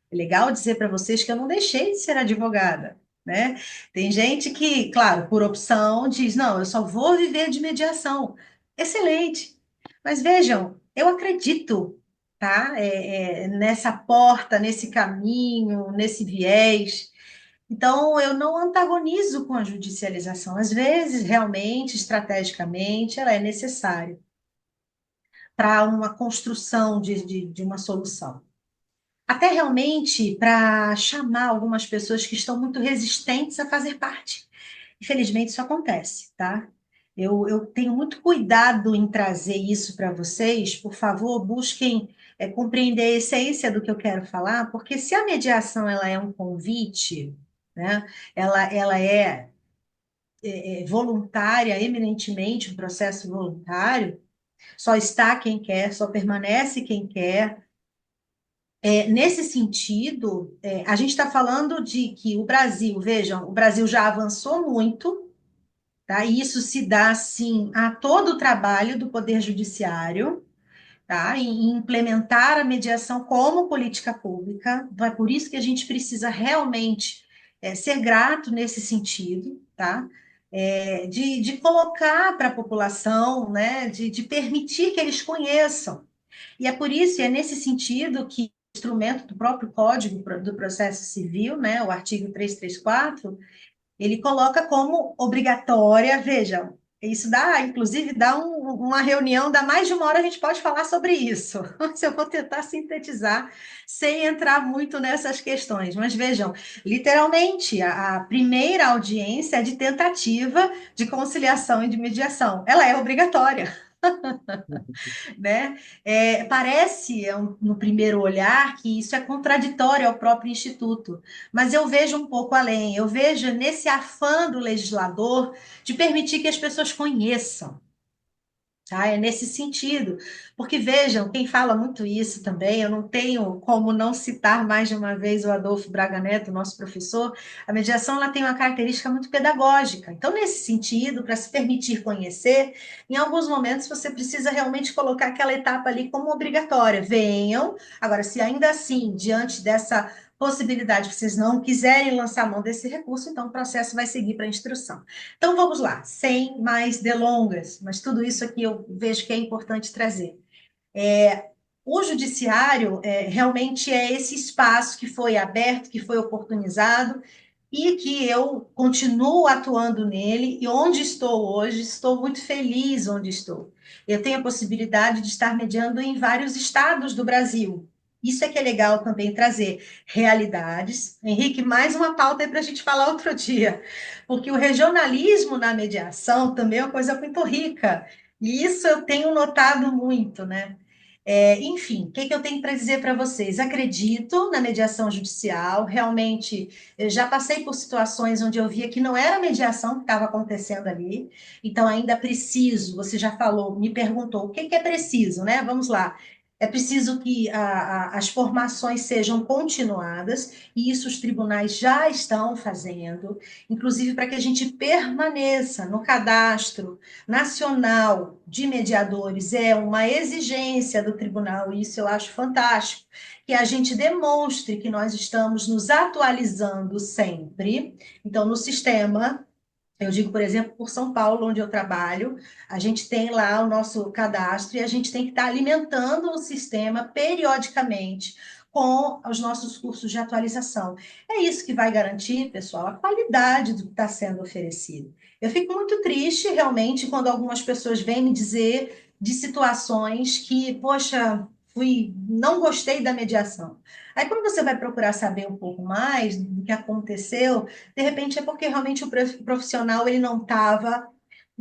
É legal dizer para vocês que eu não deixei de ser advogada, né? Tem gente que, claro, por opção, diz: não, eu só vou viver de mediação. Excelente. Mas vejam, eu acredito, tá? Nessa porta, nesse caminho, nesse viés. Então, eu não antagonizo com a judicialização. Às vezes, realmente, estrategicamente, ela é necessária para uma construção de uma solução. Até realmente para chamar algumas pessoas que estão muito resistentes a fazer parte. Infelizmente, isso acontece, tá? Eu tenho muito cuidado em trazer isso para vocês. Por favor, busquem compreender a essência do que eu quero falar, porque se a mediação ela é um convite, né, ela é voluntária, eminentemente um processo voluntário, só está quem quer, só permanece quem quer. Nesse sentido, a gente está falando de que o Brasil, vejam, o Brasil já avançou muito, tá? E isso se dá, sim, a todo o trabalho do Poder Judiciário, tá? Em implementar a mediação como política pública. Então, é por isso que a gente precisa realmente ser grato nesse sentido, tá? De colocar para a população, né? De permitir que eles conheçam. E é por isso, e é nesse sentido que o instrumento do próprio Código do Processo Civil, né, o artigo 334, ele coloca como obrigatória, veja, isso dá, inclusive, uma reunião, dá mais de uma hora, a gente pode falar sobre isso. Mas eu vou tentar sintetizar sem entrar muito nessas questões. Mas vejam, literalmente, a primeira audiência é de tentativa de conciliação e de mediação. Ela é obrigatória, né? Parece, no primeiro olhar, que isso é contraditório ao próprio Instituto, mas eu vejo um pouco além. Eu vejo nesse afã do legislador de permitir que as pessoas conheçam. Tá? É nesse sentido, porque vejam, quem fala muito isso também, eu não tenho como não citar mais de uma vez o Adolfo Braga Neto, nosso professor, a mediação ela tem uma característica muito pedagógica. Então, nesse sentido, para se permitir conhecer, em alguns momentos você precisa realmente colocar aquela etapa ali como obrigatória. Venham, agora, se ainda assim, diante dessa possibilidade, vocês não quiserem lançar mão desse recurso, então o processo vai seguir para a instrução. Então vamos lá, sem mais delongas, mas tudo isso aqui eu vejo que é importante trazer. O judiciário realmente é esse espaço que foi aberto, que foi oportunizado e que eu continuo atuando nele e onde estou hoje, estou muito feliz onde estou. Eu tenho a possibilidade de estar mediando em vários estados do Brasil. Isso é que é legal também trazer realidades. Henrique, mais uma pauta aí para a gente falar outro dia, porque o regionalismo na mediação também é uma coisa muito rica. E isso eu tenho notado muito, né? Enfim, o que eu tenho para dizer para vocês? Acredito na mediação judicial, realmente eu já passei por situações onde eu via que não era a mediação que estava acontecendo ali, então ainda preciso, você já falou, me perguntou, o que é preciso, né? Vamos lá. É preciso que as formações sejam continuadas, e isso os tribunais já estão fazendo, inclusive para que a gente permaneça no cadastro nacional de mediadores, é uma exigência do tribunal, e isso eu acho fantástico, que a gente demonstre que nós estamos nos atualizando sempre. Então, no sistema, eu digo, por exemplo, por São Paulo, onde eu trabalho, a gente tem lá o nosso cadastro e a gente tem que estar alimentando o sistema periodicamente com os nossos cursos de atualização. É isso que vai garantir, pessoal, a qualidade do que está sendo oferecido. Eu fico muito triste, realmente, quando algumas pessoas vêm me dizer de situações que, poxa, não gostei da mediação. Aí, quando você vai procurar saber um pouco mais do que aconteceu, de repente é porque realmente o profissional ele não estava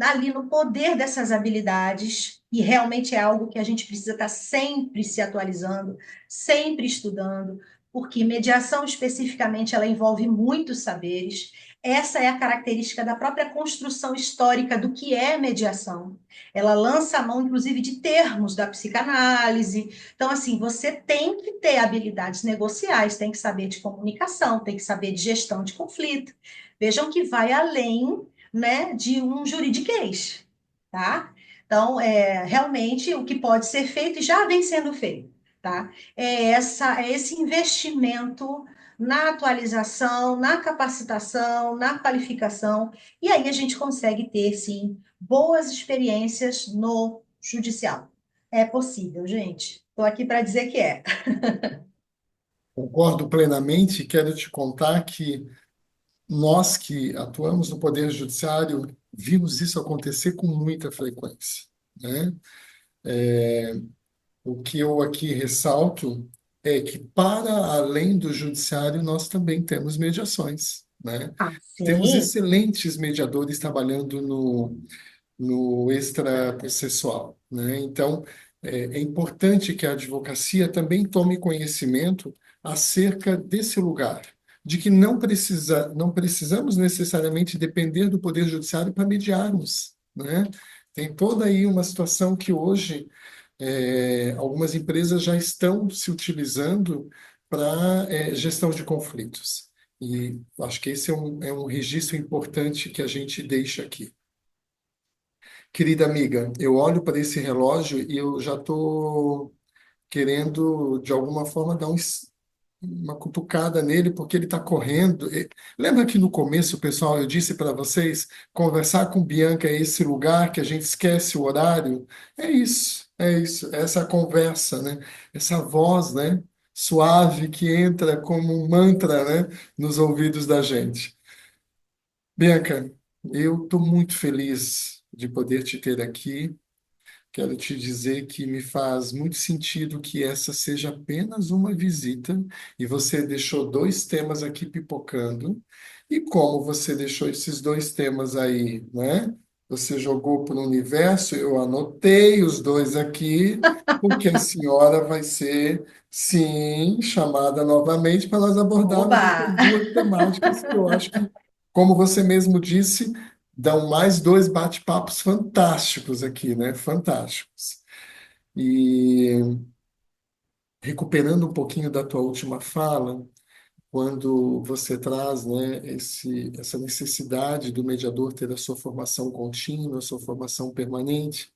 ali no poder dessas habilidades, e realmente é algo que a gente precisa estar sempre se atualizando, sempre estudando, porque mediação especificamente ela envolve muitos saberes. Essa é a característica da própria construção histórica do que é mediação. Ela lança a mão, inclusive, de termos da psicanálise. Então, assim, você tem que ter habilidades negociais, tem que saber de comunicação, tem que saber de gestão de conflito. Vejam que vai além, né, de um juridiquês, tá? Então, realmente, o que pode ser feito e já vem sendo feito, tá? É esse investimento na atualização, na capacitação, na qualificação, e aí a gente consegue ter, sim, boas experiências no judicial. É possível, gente. Estou aqui para dizer que é. Concordo plenamente e quero te contar que nós que atuamos no Poder Judiciário vimos isso acontecer com muita frequência, né? O que eu aqui ressalto é que, para além do judiciário, nós também temos mediações, né? Ah, Temos sim. excelentes mediadores trabalhando no extraprocessual, né? Então, é importante que a advocacia também tome conhecimento acerca desse lugar, de que não precisamos necessariamente depender do Poder Judiciário para mediarmos, né? Tem toda aí uma situação que hoje algumas empresas já estão se utilizando para gestão de conflitos. E acho que esse é um registro importante que a gente deixa aqui. Querida amiga, eu olho para esse relógio e eu já estou querendo, de alguma forma, uma cutucada nele, porque ele está correndo. Lembra que no começo, pessoal, eu disse para vocês, conversar com Bianca é esse lugar que a gente esquece o horário? É isso, é essa conversa, né? Essa voz, né? Suave que entra como um mantra, né? Nos ouvidos da gente. Bianca, eu estou muito feliz de poder te ter aqui. Quero te dizer que me faz muito sentido que essa seja apenas uma visita e você deixou dois temas aqui pipocando. E como você deixou esses dois temas aí, né? Você jogou para o universo, eu anotei os dois aqui, porque a senhora vai ser, sim, chamada novamente para nós abordarmos Oba! essas duas temáticas que eu acho que, como você mesmo disse, dão mais dois bate-papos fantásticos aqui, né? Fantásticos. E recuperando um pouquinho da tua última fala, quando você traz, né, essa necessidade do mediador ter a sua formação contínua, a sua formação permanente,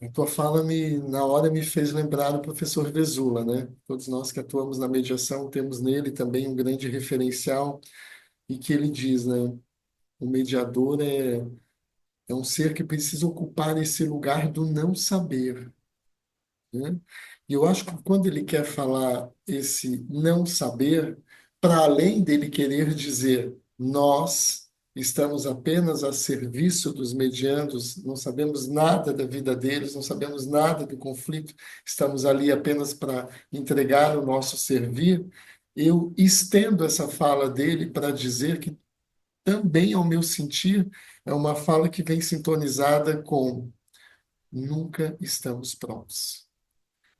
a tua fala na hora me fez lembrar do professor Vesula, né? Todos nós que atuamos na mediação temos nele também um grande referencial e que ele diz, né? O mediador é um ser que precisa ocupar esse lugar do não saber, né? E eu acho que quando ele quer falar esse não saber, para além dele querer dizer nós estamos apenas a serviço dos mediandos, não sabemos nada da vida deles, não sabemos nada do conflito, estamos ali apenas para entregar o nosso servir, eu estendo essa fala dele para dizer que também, ao meu sentir, é uma fala que vem sintonizada com nunca estamos prontos.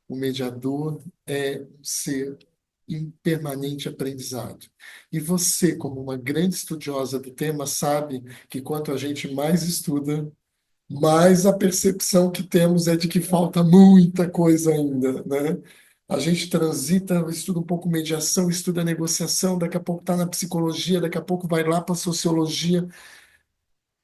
O mediador é um ser em permanente aprendizado. E você, como uma grande estudiosa do tema, sabe que quanto a gente mais estuda, mais a percepção que temos é de que falta muita coisa ainda, né? A gente transita, estuda um pouco mediação, estuda negociação, daqui a pouco está na psicologia, daqui a pouco vai lá para a sociologia,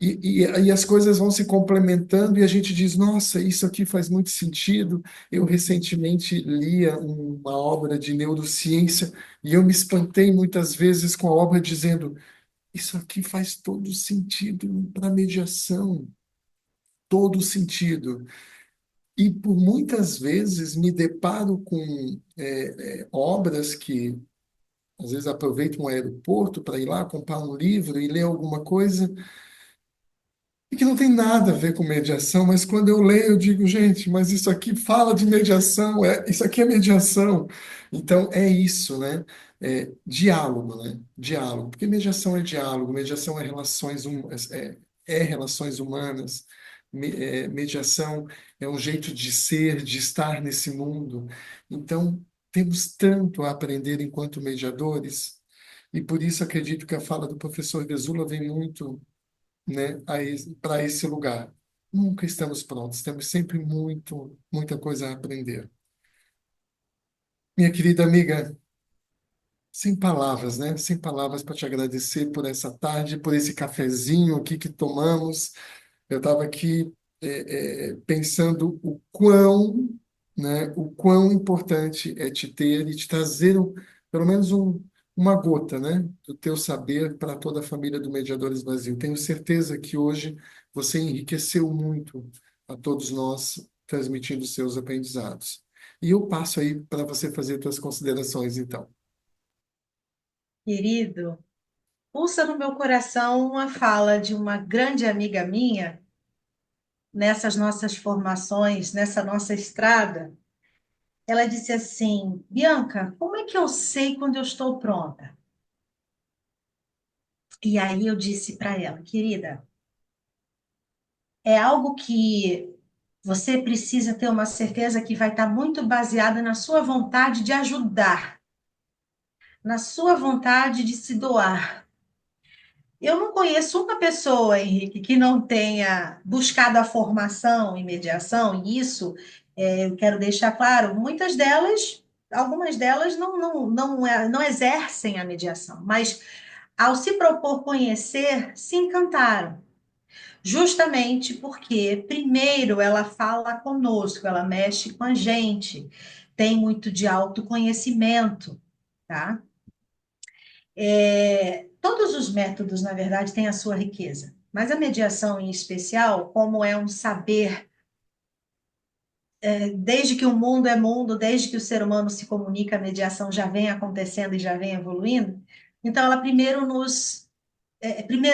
e as coisas vão se complementando e a gente diz, nossa, isso aqui faz muito sentido. Eu recentemente lia uma obra de neurociência e eu me espantei muitas vezes com a obra dizendo, isso aqui faz todo sentido para mediação, todo sentido. E por muitas vezes me deparo com obras que às vezes aproveito um aeroporto para ir lá comprar um livro e ler alguma coisa e que não tem nada a ver com mediação, mas quando eu leio, eu digo, gente, mas isso aqui fala de mediação, isso aqui é mediação. Então, é isso, né? É diálogo, né? Diálogo, porque mediação é diálogo, mediação é é relações humanas, mediação é um jeito de ser, de estar nesse mundo. Então, temos tanto a aprender enquanto mediadores, e por isso acredito que a fala do professor Vesula vem muito, né, para esse lugar. Nunca estamos prontos, temos sempre muita coisa a aprender. Minha querida amiga, sem palavras, né? Sem palavras para te agradecer por essa tarde, por esse cafezinho aqui que tomamos. Eu estava aqui pensando o quão importante é te ter e te trazer pelo menos uma gota, né, do teu saber para toda a família do Mediadores Brasil. Tenho certeza que hoje você enriqueceu muito a todos nós transmitindo seus aprendizados. E eu passo aí para você fazer suas considerações, então. Querido, pulsa no meu coração uma fala de uma grande amiga minha nessas nossas formações, nessa nossa estrada. Ela disse assim: Bianca, como é que eu sei quando eu estou pronta? E aí eu disse para ela, querida, é algo que você precisa ter uma certeza que vai estar muito baseada na sua vontade de ajudar, na sua vontade de se doar. Eu não conheço uma pessoa, Henrique, que não tenha buscado a formação em mediação, e isso eu quero deixar claro, muitas delas, algumas delas não exercem a mediação, mas ao se propor conhecer, se encantaram. Justamente porque, primeiro, ela fala conosco, ela mexe com a gente, tem muito de autoconhecimento, tá? Todos os métodos, na verdade, têm a sua riqueza, mas a mediação em especial, como é um saber, desde que o mundo é mundo, desde que o ser humano se comunica, a mediação já vem acontecendo e já vem evoluindo. Então, ela primeiro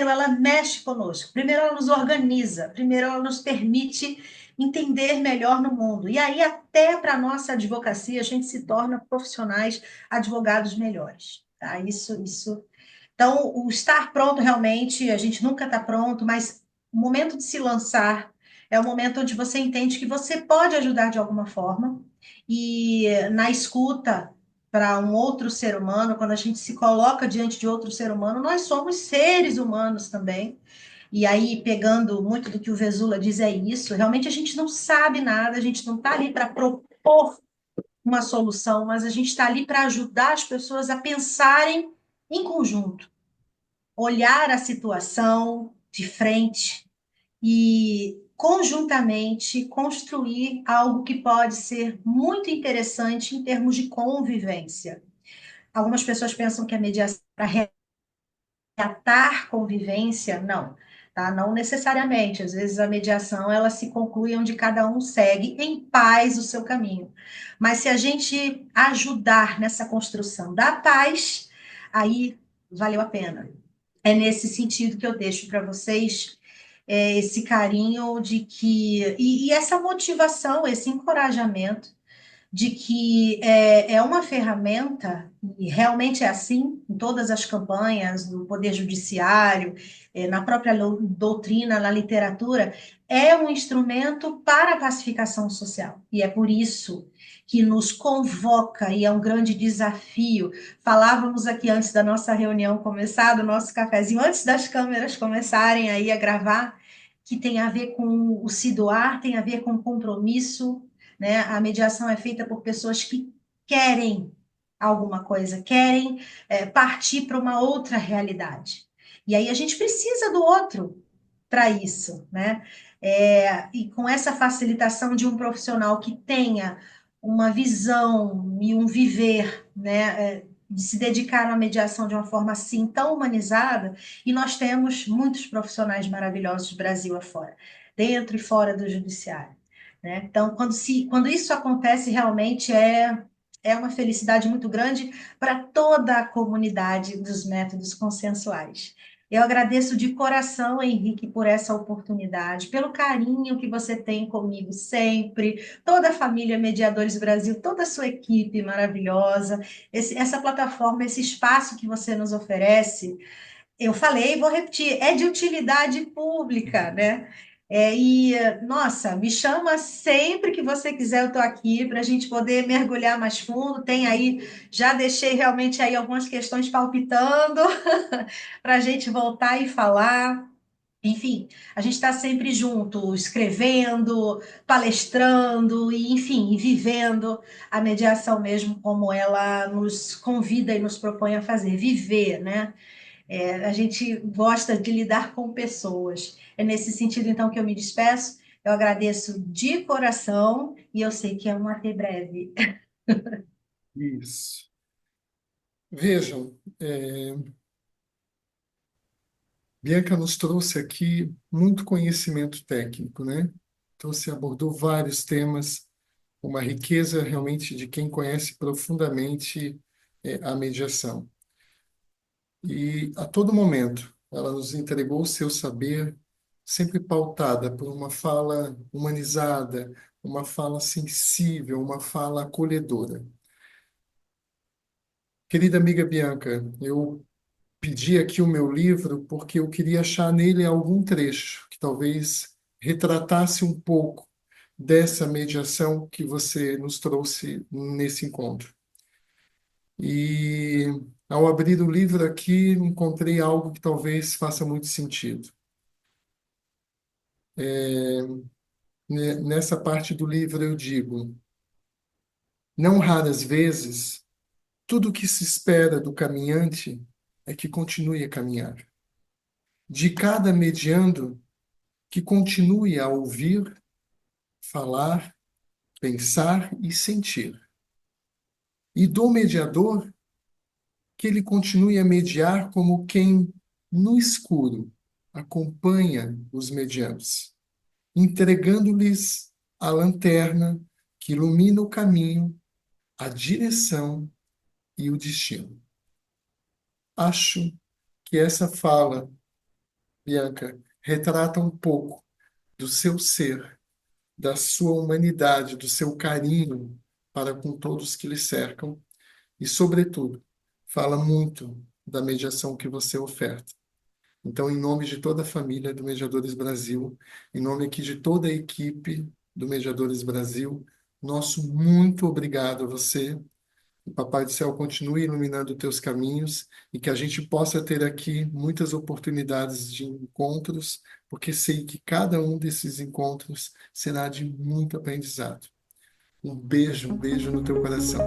ela mexe conosco, primeiro ela nos organiza, primeiro ela nos permite entender melhor no mundo. E aí, até para a nossa advocacia, a gente se torna profissionais, advogados melhores. Tá? Isso. Então, o estar pronto realmente, a gente nunca está pronto, mas o momento de se lançar é o momento onde você entende que você pode ajudar de alguma forma. E na escuta para um outro ser humano, quando a gente se coloca diante de outro ser humano, nós somos seres humanos também. E aí, pegando muito do que o Vesula diz, é isso. Realmente a gente não sabe nada, a gente não está ali para propor uma solução, mas a gente está ali para ajudar as pessoas a pensarem em conjunto, olhar a situação de frente e conjuntamente construir algo que pode ser muito interessante em termos de convivência. Algumas pessoas pensam que a mediação é para reatar convivência, não. Tá? Não necessariamente. Às vezes a mediação ela se conclui onde cada um segue em paz o seu caminho. Mas se a gente ajudar nessa construção da paz, aí valeu a pena. É nesse sentido que eu deixo para vocês esse carinho de que e essa motivação, esse encorajamento de que é uma ferramenta, e realmente é assim, em todas as campanhas do Poder Judiciário, na própria doutrina, na literatura, é um instrumento para a pacificação social. E é por isso que nos convoca, e é um grande desafio. Falávamos aqui antes da nossa reunião começar, do nosso cafezinho, antes das câmeras começarem aí a gravar, que tem a ver com o se doar, tem a ver com compromisso, né? A mediação é feita por pessoas que querem alguma coisa, querem partir para uma outra realidade. E aí a gente precisa do outro para isso, né? E com essa facilitação de um profissional que tenha uma visão e um viver, né? De se dedicar à mediação de uma forma assim tão humanizada, e nós temos muitos profissionais maravilhosos Brasil afora, dentro e fora do judiciário. Né? Então, quando isso acontece, realmente é uma felicidade muito grande para toda a comunidade dos métodos consensuais. Eu agradeço de coração, Henrique, por essa oportunidade, pelo carinho que você tem comigo sempre, toda a família Mediadores Brasil, toda a sua equipe maravilhosa, essa plataforma, esse espaço que você nos oferece. Eu falei, vou repetir, é de utilidade pública, né? Nossa, me chama sempre que você quiser, eu estou aqui para a gente poder mergulhar mais fundo. Tem aí, já deixei realmente aí algumas questões palpitando para a gente voltar e falar. Enfim, a gente está sempre junto, escrevendo, palestrando e, enfim, e vivendo a mediação mesmo como ela nos convida e nos propõe a fazer, viver, né? A gente gosta de lidar com pessoas. É nesse sentido, então, que eu me despeço. Eu agradeço de coração e eu sei que é um até breve. Isso. Vejam, Bianca nos trouxe aqui muito conhecimento técnico, né? Trouxe, abordou vários temas, uma riqueza realmente de quem conhece profundamente a mediação. E a todo momento ela nos entregou o seu saber, sempre pautada por uma fala humanizada, uma fala sensível, uma fala acolhedora. Querida amiga Bianca, eu pedi aqui o meu livro porque eu queria achar nele algum trecho que talvez retratasse um pouco dessa mediação que você nos trouxe nesse encontro. E ao abrir o livro aqui, encontrei algo que talvez faça muito sentido. Nessa parte do livro eu digo: não raras vezes, tudo o que se espera do caminhante é que continue a caminhar. De cada mediando, que continue a ouvir, falar, pensar e sentir. E do mediador, que ele continue a mediar como quem, no escuro, acompanha os mediantes, entregando-lhes a lanterna que ilumina o caminho, a direção e o destino. Acho que essa fala, Bianca, retrata um pouco do seu ser, da sua humanidade, do seu carinho para com todos que lhe cercam e, sobretudo, fala muito da mediação que você oferta. Então, em nome de toda a família do Mediadores Brasil, em nome aqui de toda a equipe do Mediadores Brasil, nosso muito obrigado a você. O Papai do Céu continue iluminando teus caminhos e que a gente possa ter aqui muitas oportunidades de encontros, porque sei que cada um desses encontros será de muito aprendizado. Um beijo no teu coração.